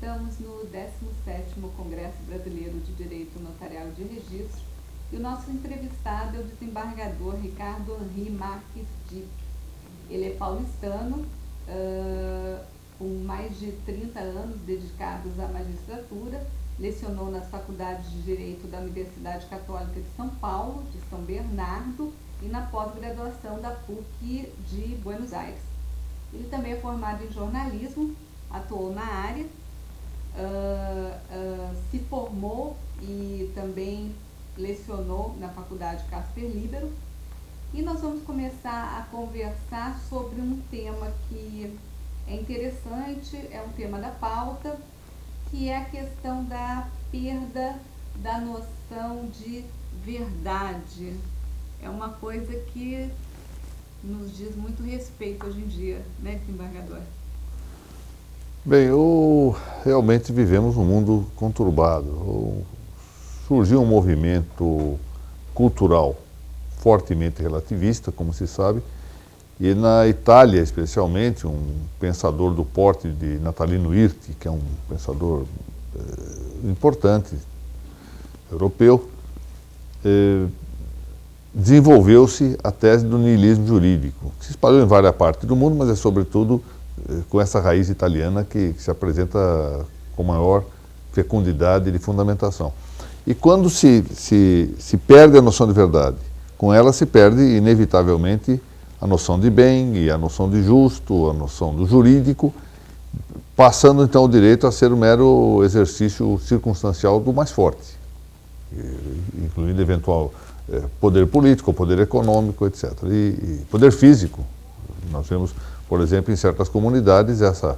estamos no 17º Congresso Brasileiro de Direito Notarial e de Registro e o nosso entrevistado é o desembargador Ricardo Henri Marques Dipp. Ele é paulistano, com mais de 30 anos dedicados à magistratura, lecionou nas faculdades de Direito da Universidade Católica de São Paulo, de São Bernardo, e na pós-graduação da PUC de Buenos Aires. Ele também é formado em jornalismo, atuou na área, se formou e também lecionou na Faculdade Casper Libero. E nós vamos começar a conversar sobre um tema que é interessante, é um tema da pauta, que é a questão da perda da noção de verdade. É uma coisa que nos diz muito respeito hoje em dia, né, desembargador? Bem, realmente vivemos um mundo conturbado. Surgiu um movimento cultural fortemente relativista, como se sabe, e na Itália, especialmente, um pensador do porte de Natalino Hirti, que é um pensador importante, europeu, desenvolveu-se a tese do niilismo jurídico, que se espalhou em várias partes do mundo, mas é sobretudo com essa raiz italiana que se apresenta com maior fecundidade de fundamentação. E quando se perde a noção de verdade, com ela se perde inevitavelmente a noção de bem e a noção de justo, a noção do jurídico, passando então o direito a ser um mero exercício circunstancial do mais forte, incluindo eventual poder político, poder econômico, etc. E poder físico. Nós vemos, por exemplo, em certas comunidades essa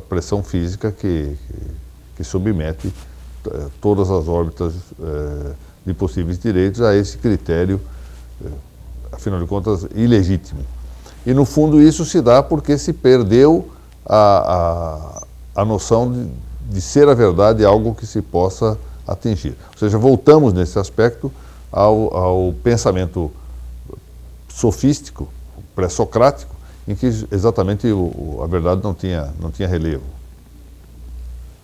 pressão física que submete todas as órbitas de possíveis direitos a esse critério, afinal de contas, ilegítimo. E, no fundo, isso se dá porque se perdeu a noção de ser a verdade algo que se possa atingir. Ou seja, voltamos nesse aspecto ao pensamento sofístico, pré-socrático, em que exatamente a verdade não tinha relevo.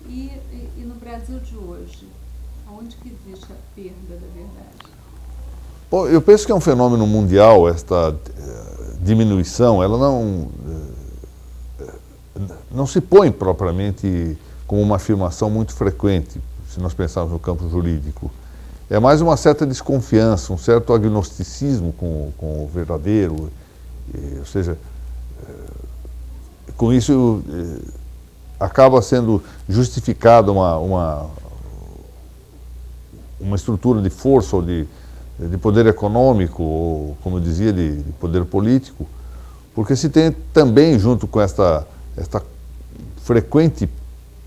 E no Brasil de hoje, onde que existe a perda da verdade? Bom, eu penso que é um fenômeno mundial, esta diminuição, ela não se põe propriamente como uma afirmação muito frequente, se nós pensarmos no campo jurídico. É mais uma certa desconfiança, um certo agnosticismo com o verdadeiro, ou seja, com isso acaba sendo justificada uma estrutura de força ou de poder econômico, ou, como eu dizia, de poder político, porque se tem também, junto com esta frequente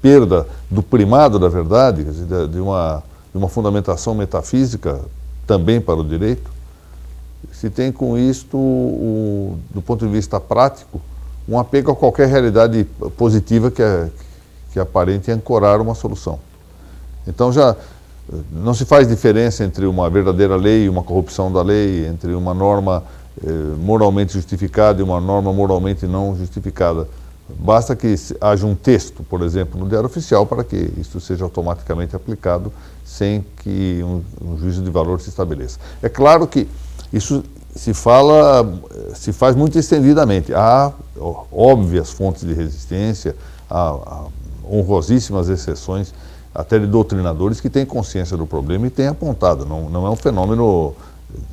perda do primado da verdade, quer dizer, de uma fundamentação metafísica também para o direito, se tem com isto, do ponto de vista prático, um apego a qualquer realidade positiva que aparente ancorar uma solução. Então já não se faz diferença entre uma verdadeira lei e uma corrupção da lei, entre uma norma moralmente justificada e uma norma moralmente não justificada. Basta que haja um texto, por exemplo, no Diário Oficial para que isso seja automaticamente aplicado sem que um juízo de valor se estabeleça. É claro que isso se faz muito estendidamente. Há óbvias fontes de resistência, há honrosíssimas exceções, até de doutrinadores que têm consciência do problema e têm apontado. Não é um fenômeno,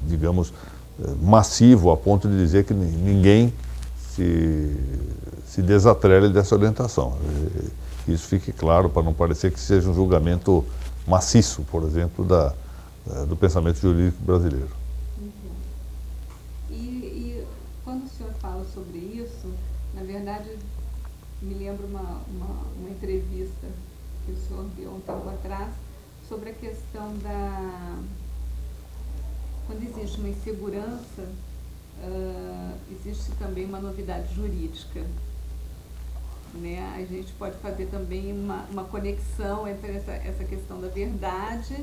digamos, massivo a ponto de dizer que ninguém se desatrele dessa orientação. Isso fique claro para não parecer que seja um julgamento maciço, por exemplo, do pensamento jurídico brasileiro. E quando o senhor fala sobre isso, na verdade, me lembro uma entrevista que o senhor deu um tempo atrás sobre a questão quando existe uma insegurança, existe também uma novidade jurídica. Né? A gente pode fazer também uma conexão entre essa questão da verdade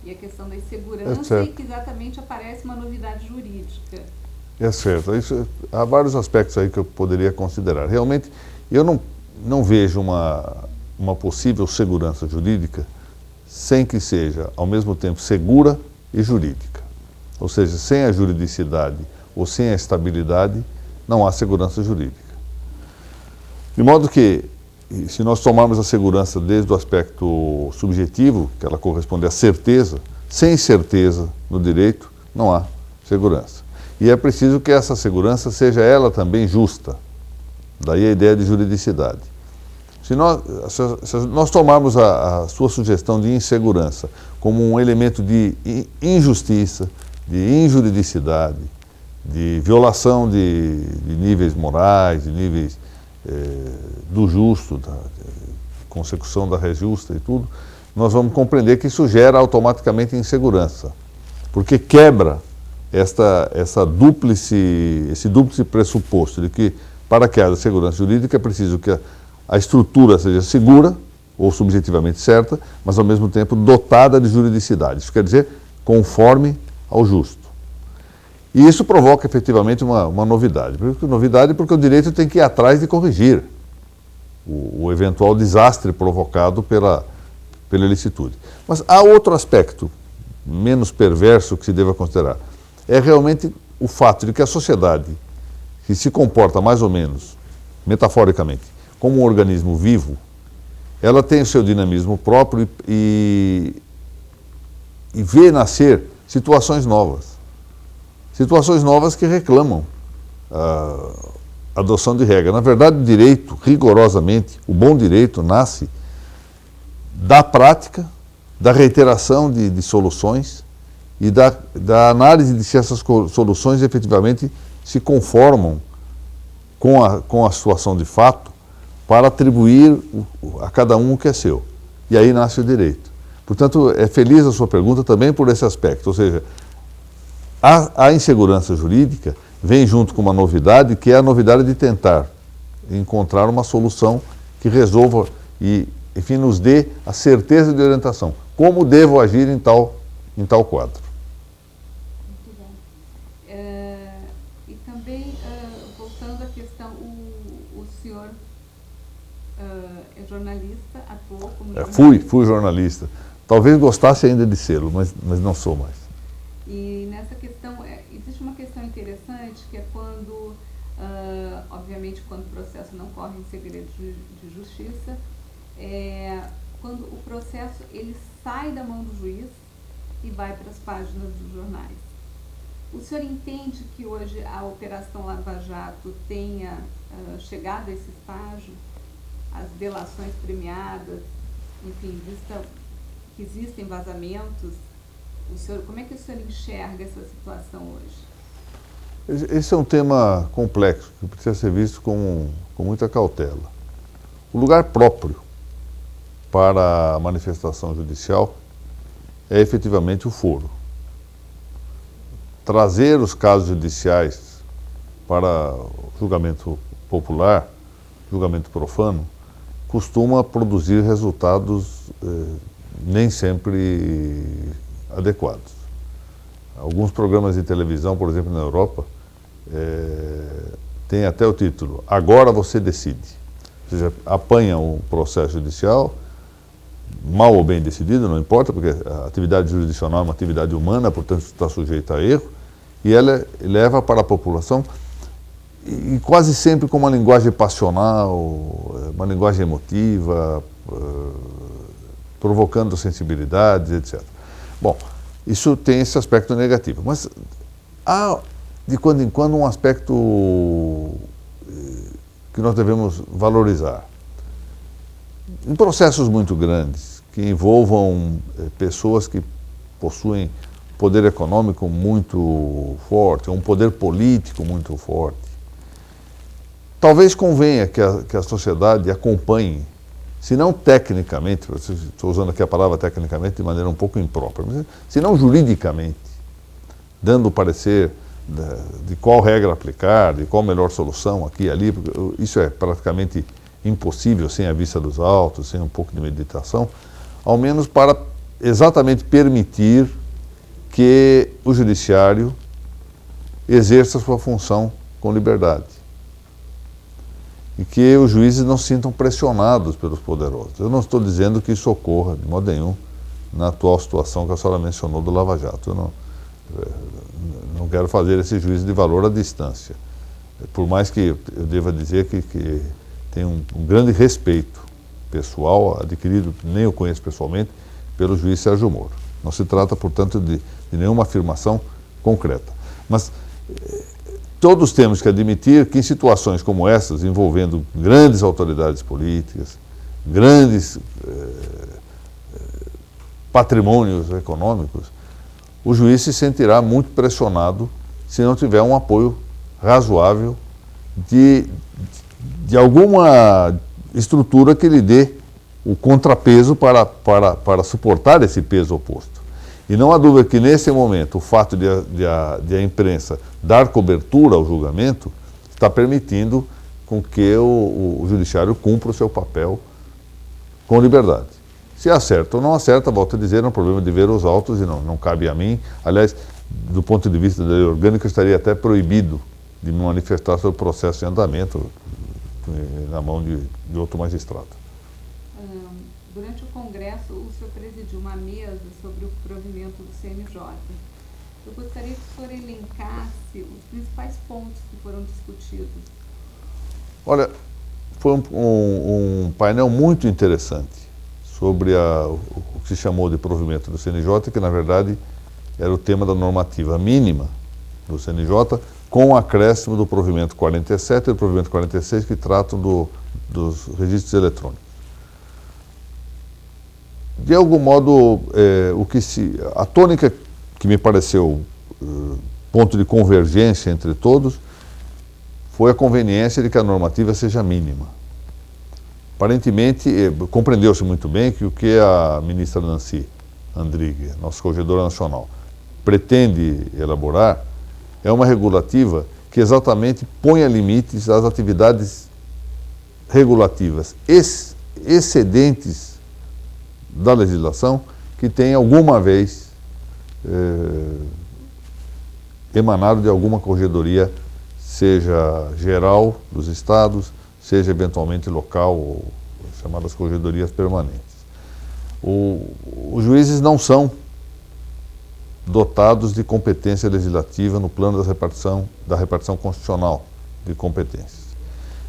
e a questão da insegurança, e que exatamente aparece uma novidade jurídica. É certo. Há vários aspectos aí que eu poderia considerar. Realmente, eu não vejo uma possível segurança jurídica sem que seja, ao mesmo tempo, segura e jurídica. Ou seja, sem a juridicidade ou sem a estabilidade, não há segurança jurídica. De modo que, se nós tomarmos a segurança desde o aspecto subjetivo, que ela corresponde à certeza, sem certeza no direito, não há segurança. E é preciso que essa segurança seja ela também justa. Daí a ideia de juridicidade. Se nós tomarmos a sua sugestão de insegurança como um elemento de injustiça, de injuridicidade, de violação de níveis morais, de níveis do justo, da consecução da res justa e tudo, nós vamos compreender que isso gera automaticamente insegurança, porque quebra esse dúplice pressuposto de que, para que haja segurança jurídica, é preciso que a estrutura seja segura ou subjetivamente certa, mas ao mesmo tempo dotada de juridicidade. Isso quer dizer, conforme ao justo. E isso provoca efetivamente uma novidade. Novidade porque o direito tem que ir atrás de corrigir o eventual desastre provocado pela ilicitude. Mas há outro aspecto menos perverso que se deva considerar. É realmente o fato de que a sociedade, que se comporta mais ou menos, metaforicamente, como um organismo vivo, ela tem o seu dinamismo próprio e vê nascer situações novas. Situações novas que reclamam a adoção de regra. Na verdade, o direito, rigorosamente, o bom direito nasce da prática, da reiteração de soluções e da análise de se essas soluções efetivamente se conformam com a situação de fato para atribuir a cada um o que é seu. E aí nasce o direito. Portanto, é feliz a sua pergunta também por esse aspecto, ou seja, a insegurança jurídica vem junto com uma novidade, que é a novidade de tentar encontrar uma solução que resolva e, enfim, nos dê a certeza de orientação. Como devo agir em tal quadro? Muito bom. E também, voltando à questão, o senhor é jornalista, atuou como jornalista? Fui jornalista. Talvez gostasse ainda de ser, mas não sou mais. E nessa questão, existe uma questão interessante, que é quando, obviamente, quando o processo não corre em segredo de justiça, quando o processo ele sai da mão do juiz e vai para as páginas dos jornais. O senhor entende que hoje a Operação Lava Jato tenha chegado a esse estágio? As delações premiadas, enfim, visto que existem vazamentos, como é que o senhor enxerga essa situação hoje? Esse é um tema complexo, que precisa ser visto com muita cautela. O lugar próprio para a manifestação judicial é efetivamente o foro. Trazer os casos judiciais para o julgamento popular, julgamento profano, costuma produzir resultados nem sempre adequados. Alguns programas de televisão, por exemplo, na Europa, têm até o título "Agora você decide". Ou seja, apanha um processo judicial, mal ou bem decidido, não importa, porque a atividade jurisdicional é uma atividade humana, portanto está sujeita a erro, e ela leva para a população, e quase sempre com uma linguagem passional, uma linguagem emotiva, provocando sensibilidades, etc. Bom, isso tem esse aspecto negativo, mas há, de quando em quando, um aspecto que nós devemos valorizar. Em processos muito grandes, que envolvam pessoas que possuem poder econômico muito forte, um poder político muito forte, talvez convenha que a sociedade acompanhe, se não tecnicamente, estou usando aqui a palavra tecnicamente de maneira um pouco imprópria, mas se não juridicamente, dando o parecer de qual regra aplicar, de qual melhor solução aqui e ali, porque isso é praticamente impossível sem a vista dos autos, sem um pouco de meditação, ao menos para exatamente permitir que o judiciário exerça sua função com liberdade. e que os juízes não se sintam pressionados pelos poderosos. Eu não estou dizendo que isso ocorra, de modo nenhum, na atual situação que a senhora mencionou do Lava Jato. Eu não quero fazer esse juízo de valor à distância. Por mais que eu deva dizer que tenho um grande respeito pessoal, adquirido, nem eu conheço pessoalmente, pelo juiz Sérgio Moro. Não se trata, portanto, de nenhuma afirmação concreta. Mas todos temos que admitir que em situações como essas, envolvendo grandes autoridades políticas, grandes patrimônios econômicos, o juiz se sentirá muito pressionado se não tiver um apoio razoável de alguma estrutura que lhe dê o contrapeso para suportar esse peso oposto. E não há dúvida que, nesse momento, o fato de a imprensa dar cobertura ao julgamento está permitindo com que o judiciário cumpra o seu papel com liberdade. Se acerta ou não acerta, volto a dizer, é um problema de ver os autos e não cabe a mim. Aliás, do ponto de vista da lei orgânica, eu estaria até proibido de me manifestar sobre o processo em andamento na mão de outro magistrado. Durante o Congresso, o senhor presidiu uma mesa sobre o provimento do CNJ. Eu gostaria que o senhor elencasse os principais pontos que foram discutidos. Olha, foi um painel muito interessante sobre o que se chamou de provimento do CNJ, que na verdade era o tema da normativa mínima do CNJ, com o acréscimo do provimento 47 e do provimento 46, que tratam dos registros eletrônicos. De algum modo, a tônica que me pareceu ponto de convergência entre todos foi a conveniência de que a normativa seja mínima. Aparentemente, compreendeu-se muito bem que o que a ministra Nancy Andrighi, nossa corregedora nacional, pretende elaborar é uma regulativa que exatamente ponha limites às atividades regulativas excedentes da legislação que tenha alguma vez emanado de alguma corregedoria, seja geral dos estados, seja eventualmente local, ou chamadas corregedorias permanentes. Os juízes não são dotados de competência legislativa no plano da repartição constitucional de competências.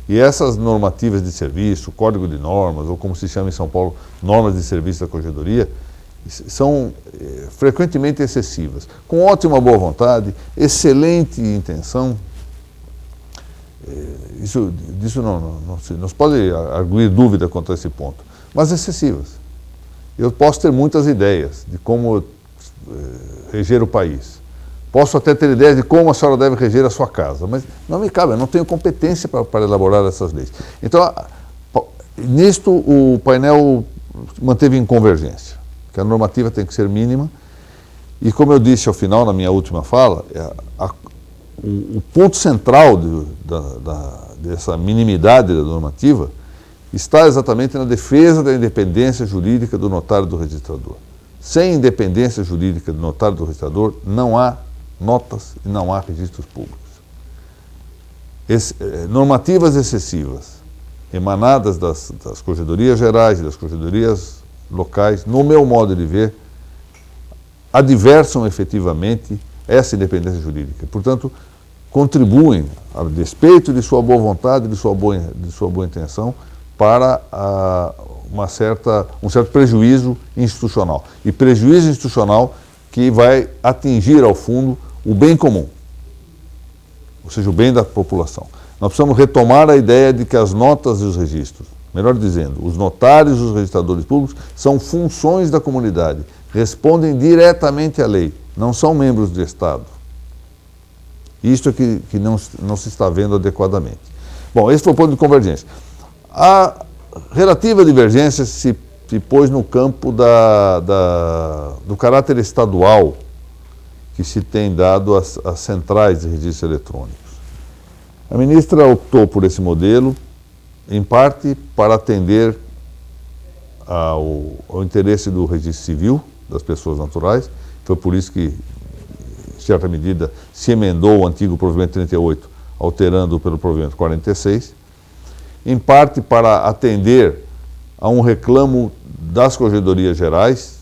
E essas normativas de serviço, código de normas, ou como se chama em São Paulo, normas de serviço da corregedoria, são frequentemente excessivas. Com ótima boa vontade, excelente intenção, disso não se pode arguir dúvida quanto a esse ponto, mas excessivas. Eu posso ter muitas ideias de como reger o país. Posso até ter ideias de como a senhora deve reger a sua casa, mas não me cabe, eu não tenho competência para elaborar essas leis. Então, nisto o painel manteve em convergência, que a normativa tem que ser mínima, e como eu disse ao final, na minha última fala, o ponto central dessa minimidade da normativa está exatamente na defesa da independência jurídica do notário e do registrador. Sem independência jurídica do notário e do registrador, não há notas e não há registros públicos. Normativas excessivas, emanadas das corregedorias gerais e das corregedorias locais, no meu modo de ver, adversam efetivamente essa independência jurídica. Portanto, contribuem, a despeito de sua boa vontade, de sua boa intenção, para um certo prejuízo institucional. E prejuízo institucional que vai atingir ao fundo o bem comum, ou seja, o bem da população. Nós precisamos retomar a ideia de que as notas e os registros, melhor dizendo, os notários e os registradores públicos são funções da comunidade, respondem diretamente à lei, não são membros do Estado. Isto é que não se está vendo adequadamente. Bom, esse foi o ponto de convergência. A relativa divergência se pôs no campo do caráter estadual que se tem dado às centrais de registros eletrônicos. A ministra optou por esse modelo, em parte para atender ao interesse do registro civil das pessoas naturais. Foi por isso que, em certa medida, se emendou o antigo provimento 38, alterando-o pelo provimento 46. em parte para atender a um reclamo das corregedorias gerais.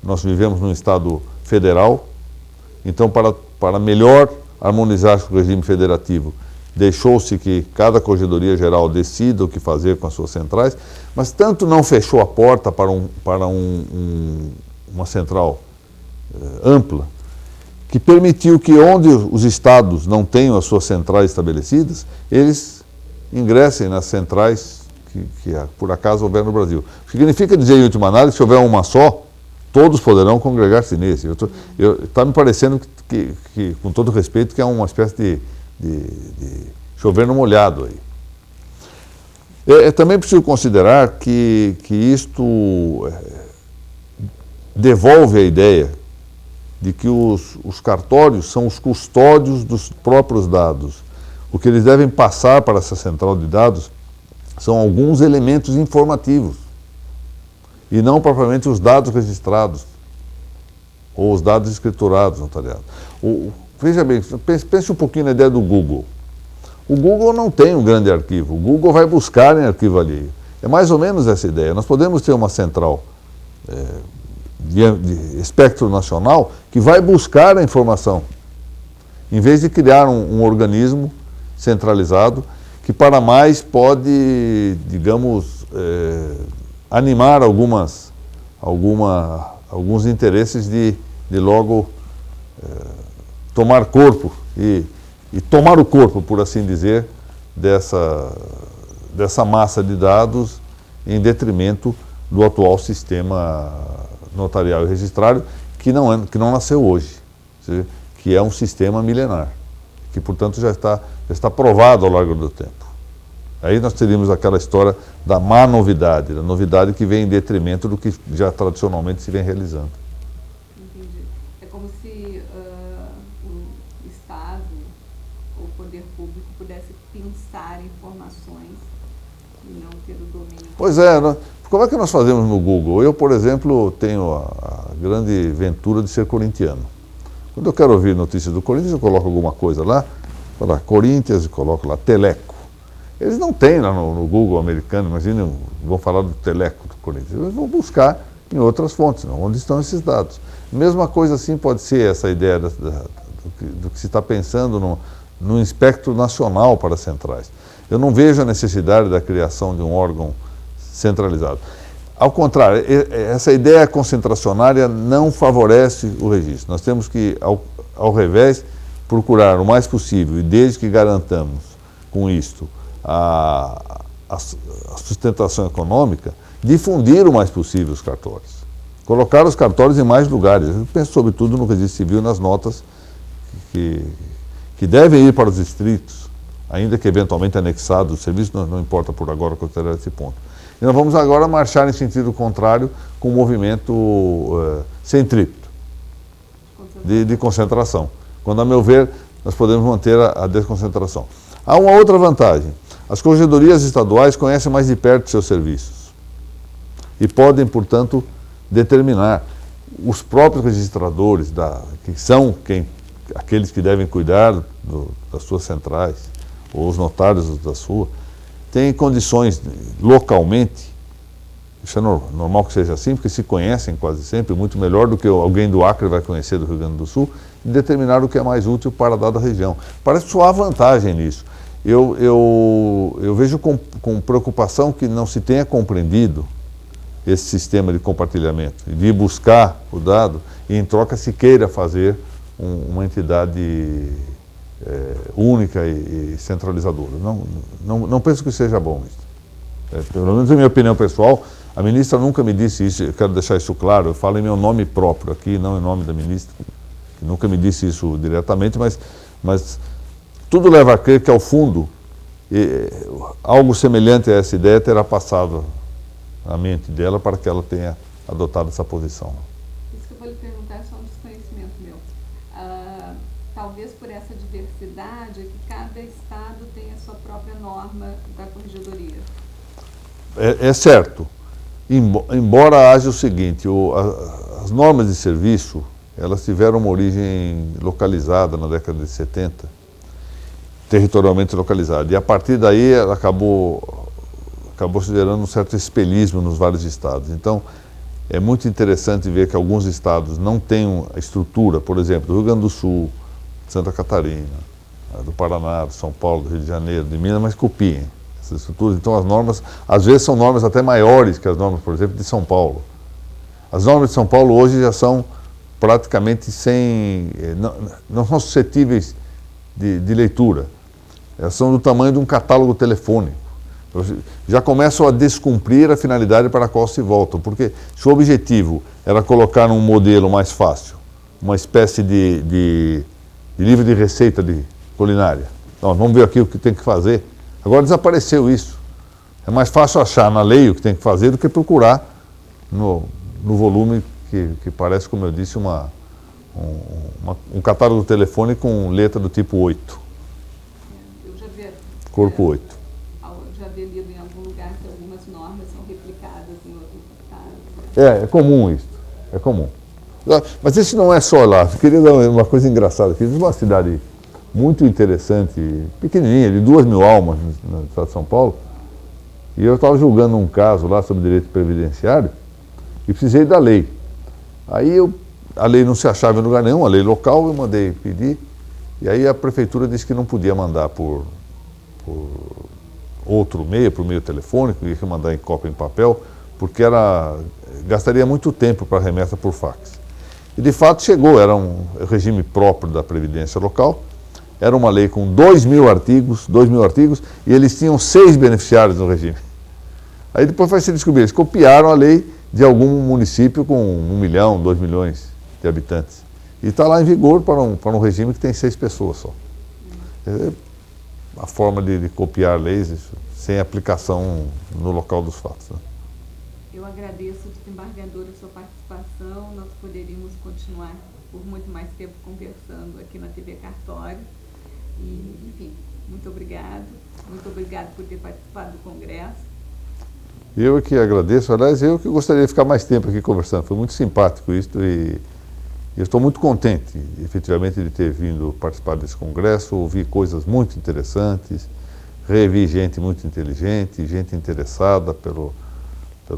Nós vivemos num Estado federal, então para melhor harmonizar com o regime federativo, deixou-se que cada corregedoria geral decida o que fazer com as suas centrais, mas tanto não fechou a porta para uma central ampla, que permitiu que onde os estados não tenham as suas centrais estabelecidas, eles ingressem nas centrais que por acaso houver no Brasil. Significa dizer, em última análise, se houver uma só, todos poderão congregar-se nesse. Está me parecendo que, com todo respeito, que é uma espécie de chover no molhado aí. É também preciso considerar que isto devolve a ideia de que os cartórios são os custódios dos próprios dados. O que eles devem passar para essa central de dados são alguns elementos informativos e não propriamente os dados registrados ou os dados escriturados notariados. Veja bem, pense um pouquinho na ideia do Google. O Google não tem um grande arquivo, o Google vai buscar em arquivo alheio. É mais ou menos essa ideia. Nós podemos ter uma central de espectro nacional que vai buscar a informação, em vez de criar um organismo centralizado que para mais pode, digamos, animar alguns interesses de logo tomar corpo e tomar o corpo, por assim dizer, dessa massa de dados em detrimento do atual sistema notarial e registrário, que não nasceu hoje, que é um sistema milenar, que, portanto, já está provado ao longo do tempo. Aí nós teríamos aquela história da má novidade, da novidade que vem em detrimento do que já tradicionalmente se vem realizando. Entendi. É como se o Estado ou o poder público pudesse pensar informações e não ter o domínio. Pois é, como é que nós fazemos no Google? Eu, por exemplo, tenho a grande ventura de ser corintiano. Quando eu quero ouvir notícias do Corinthians, eu coloco alguma coisa lá, falo Corinthians e coloco lá Teleco. Eles não têm lá no Google americano, imagina, vão falar do Teleco do Corinthians. Eles vão buscar em outras fontes, não, onde estão esses dados. Mesma coisa assim pode ser essa ideia do que se está pensando no espectro nacional para as centrais. Eu não vejo a necessidade da criação de um órgão centralizado. Ao contrário, essa ideia concentracionária não favorece o registro. Nós temos que, ao revés, procurar o mais possível, e desde que garantamos com isto a sustentação econômica, difundir o mais possível os cartórios. Colocar os cartórios em mais lugares. Eu penso sobretudo no registro civil, nas notas que devem ir para os distritos, ainda que eventualmente anexados ao serviço, não importa por agora considerar esse ponto. E nós vamos agora marchar em sentido contrário com o movimento centrípeto, de concentração. Quando, a meu ver, nós podemos manter a desconcentração. Há uma outra vantagem. As corregedorias estaduais conhecem mais de perto seus serviços e podem, portanto, determinar. Os próprios registradores, que são aqueles que devem cuidar das suas centrais, ou os notários da sua, têm condições localmente, isso é normal que seja assim, porque se conhecem quase sempre, muito melhor do que alguém do Acre vai conhecer do Rio Grande do Sul, e determinar o que é mais útil para a dada região. Parece que só há vantagem nisso. Eu vejo com preocupação que não se tenha compreendido esse sistema de compartilhamento, de buscar o dado e, em troca, se queira fazer uma entidade única e centralizadora. Não penso que seja bom isso. Pelo menos, em minha opinião pessoal, a ministra nunca me disse isso, eu quero deixar isso claro, eu falo em meu nome próprio aqui, não em nome da ministra, que nunca me disse isso diretamente, mas tudo leva a crer que, ao fundo, algo semelhante a essa ideia terá passado na mente dela para que ela tenha adotado essa posição. Isso que eu vou lhe perguntar é só um desconhecimento meu. Talvez por essa diversidade, que cada estado tem a sua própria norma da corregedoria. É certo. Embora haja o seguinte, as normas de serviço, elas tiveram uma origem localizada na década de 70, territorialmente localizada. E a partir daí ela acabou se gerando um certo espelismo nos vários estados. Então, é muito interessante ver que alguns estados não têm a estrutura, por exemplo, do Rio Grande do Sul, Santa Catarina, do Paraná, de São Paulo, do Rio de Janeiro, de Minas, mas copiem essas estruturas. Então, as normas, às vezes, são normas até maiores que as normas, por exemplo, de São Paulo. As normas de São Paulo hoje já são praticamente não são suscetíveis de leitura. Elas são do tamanho de um catálogo telefônico. Já começam a descumprir a finalidade para a qual se voltam, porque se o objetivo era colocar um modelo mais fácil, uma espécie de livro de receita de culinária, então, vamos ver aqui o que tem que fazer. Agora desapareceu isso. É mais fácil achar na lei o que tem que fazer do que procurar no volume que parece, como eu disse, um catálogo telefônico com letra do tipo 8. Eu já vi, Corpo 8. Já havia lido em algum lugar que algumas normas são replicadas em outros estados. É comum isso. É comum. Mas isso não é só lá. Eu queria dar uma coisa engraçada aqui. Uma cidade muito interessante, pequenininha, de 2.000 almas no estado de São Paulo. E eu estava julgando um caso lá sobre direito previdenciário e precisei da lei. Aí a lei não se achava em lugar nenhum, a lei local, eu mandei pedir. E aí a prefeitura disse que não podia mandar por outro meio, por meio telefônico, ia que mandar em cópia em papel, porque gastaria muito tempo para remessa por fax. E de fato chegou, era um regime próprio da Previdência Local, era uma lei com 2.000 artigos, e eles tinham 6 beneficiários no regime. Aí depois vai se descobrir, eles copiaram a lei de algum município com 1 milhão, 2 milhões de habitantes. E está lá em vigor para um regime que tem 6 pessoas só. A forma de copiar leis sem aplicação no local dos fatos. Né? Eu agradeço, desembargador, a sua participação. Nós poderíamos continuar por muito mais tempo conversando aqui na TV Cartório. E, enfim, muito obrigado. Muito obrigado por ter participado do Congresso. Eu que agradeço. Aliás, eu que gostaria de ficar mais tempo aqui conversando. Foi muito simpático isso e eu estou muito contente, efetivamente, de ter vindo participar desse congresso, ouvi coisas muito interessantes, revi gente muito inteligente, gente interessada pelo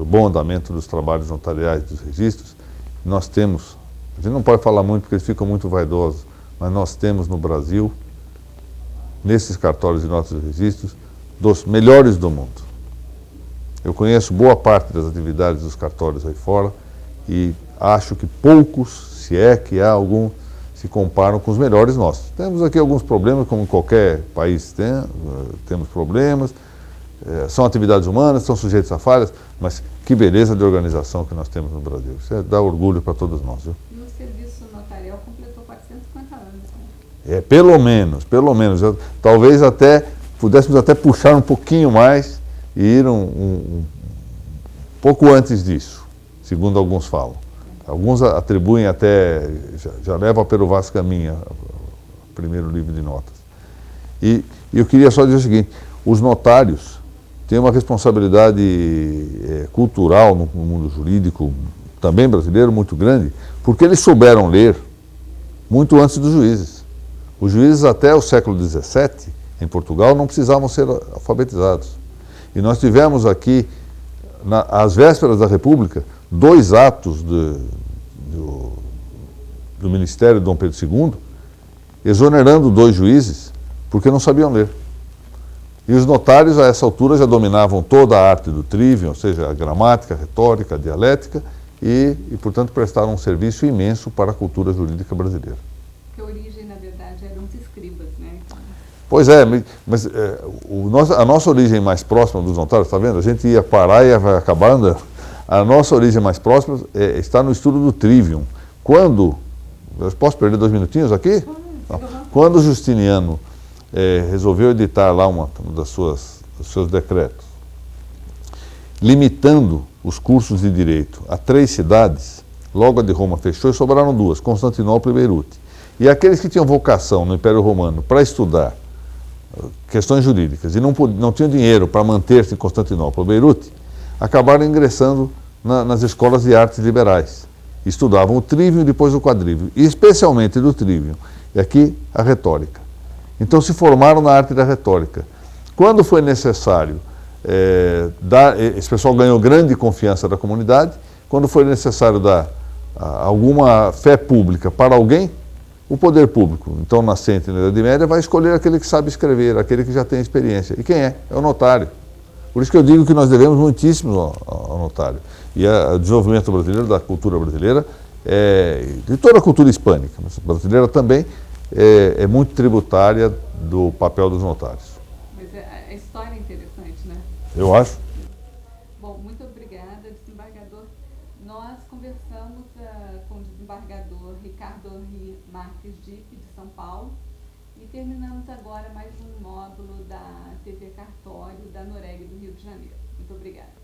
bom andamento dos trabalhos notariais dos registros. Nós temos, a gente não pode falar muito porque eles ficam muito vaidosos, mas nós temos no Brasil, nesses cartórios de notas de registros, dos melhores do mundo. Eu conheço boa parte das atividades dos cartórios aí fora e acho que poucos, se é que há algum, se comparam com os melhores nossos. Temos aqui alguns problemas, como em qualquer país temos problemas, são atividades humanas, são sujeitos a falhas, mas que beleza de organização que nós temos no Brasil. Isso dá orgulho para todos nós. Viu? E o serviço notarial completou 450 anos. Né? Pelo menos. Talvez pudéssemos até puxar um pouquinho mais e ir um pouco antes disso, segundo alguns falam. Alguns atribuem até, já leva pelo vasto caminho o primeiro livro de notas. E eu queria só dizer o seguinte, os notários têm uma responsabilidade cultural no mundo jurídico, também brasileiro, muito grande, porque eles souberam ler muito antes dos juízes. Os juízes até o século XVII, em Portugal, não precisavam ser alfabetizados. E nós tivemos aqui, às vésperas da República, 2 atos do Ministério de Dom Pedro II, exonerando 2 juízes, porque não sabiam ler. E os notários, a essa altura, já dominavam toda a arte do trivium, ou seja, a gramática, a retórica, a dialética, e portanto, prestaram um serviço imenso para a cultura jurídica brasileira. Que a origem, na verdade, eram os escribas, né? Pois é, mas a nossa origem mais próxima dos notários, está vendo? A gente ia parar e vai acabar andando. A nossa origem mais próxima está no estudo do trivium. Eu posso perder 2 minutinhos aqui? Quando o Justiniano resolveu editar lá um dos seus decretos, limitando os cursos de direito a 3 cidades, logo a de Roma fechou e sobraram 2, Constantinopla e Beirute. E aqueles que tinham vocação no Império Romano para estudar questões jurídicas e não tinham dinheiro para manter-se em Constantinopla ou Beirute, acabaram ingressando nas escolas de artes liberais. Estudavam o trivium e depois o quadrivium, e especialmente do trivium, e aqui a retórica. Então se formaram na arte da retórica. Quando foi necessário, esse pessoal ganhou grande confiança da comunidade, quando foi necessário dar alguma fé pública para alguém, o poder público, então nascente na Idade Média, vai escolher aquele que sabe escrever, aquele que já tem experiência. E quem é? É o notário. Por isso que eu digo que nós devemos muitíssimo ao notário. E o desenvolvimento brasileiro, da cultura brasileira, de toda a cultura hispânica, mas a brasileira também, é muito tributária do papel dos notários. Mas a história é interessante, né? Eu acho. Bom, muito obrigada, desembargador. Nós conversamos com o desembargador Ricardo Henri Marques Dipp, de São Paulo, e terminamos agora mais um módulo da TV Cartório da Noreg do Rio de Janeiro. Muito obrigada.